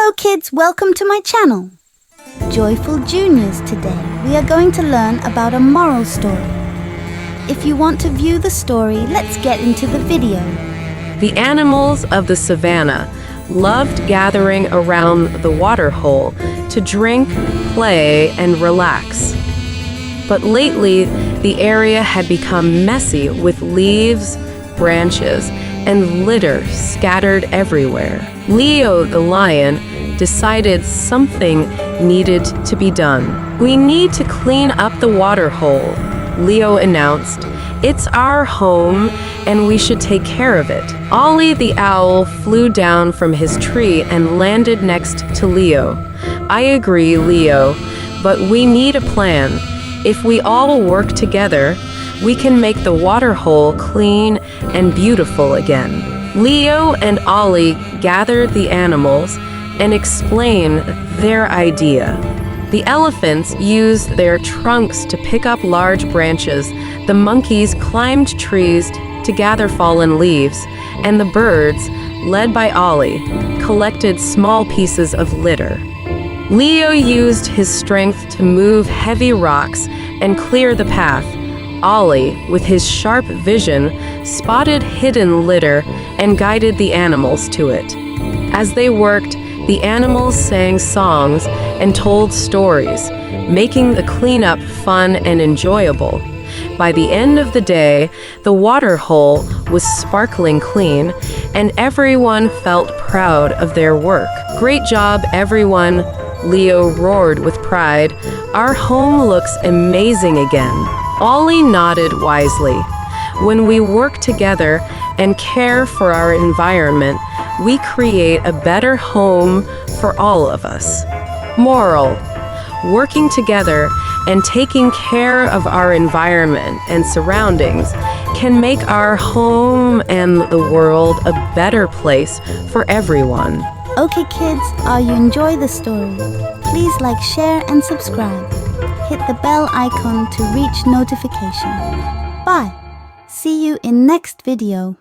Hello kids, welcome to my channel. Joyful Juniors, today we are going to learn about a moral story. If you want to view the story, let's get into the video. The animals of the Savanna loved gathering around the waterhole to drink, play, and relax. But lately, the area had become messy with leaves, branches, and litter scattered everywhere. Leo the lion decided something needed to be done. "We need to clean up the waterhole," Leo announced. "It's our home, and we should take care of it." Ollie the owl flew down from his tree and landed next to Leo. "I agree, Leo, but we need a plan. If we all work together, we can make the waterhole clean and beautiful again." Leo and Ollie gathered the animals and explained their idea. The elephants used their trunks to pick up large branches, the monkeys climbed trees to gather fallen leaves, and the birds, led by Ollie, collected small pieces of litter. Leo used his strength to move heavy rocks and clear the path. Ollie, with his sharp vision, spotted hidden litter and guided the animals to it. As they worked, the animals sang songs and told stories, making the cleanup fun and enjoyable. By the end of the day, the waterhole was sparkling clean, and everyone felt proud of their work. "Great job, everyone," Leo roared with pride. "Our home looks amazing again." Ollie nodded wisely. When we work together and care for our environment, we create a better home for all of us. Moral: working together and taking care of our environment and surroundings can make our home and the world a better place for everyone. Okay kids, are you enjoy the story? Please like, share and subscribe. Hit the bell icon to reach notification. Bye. See you in next video.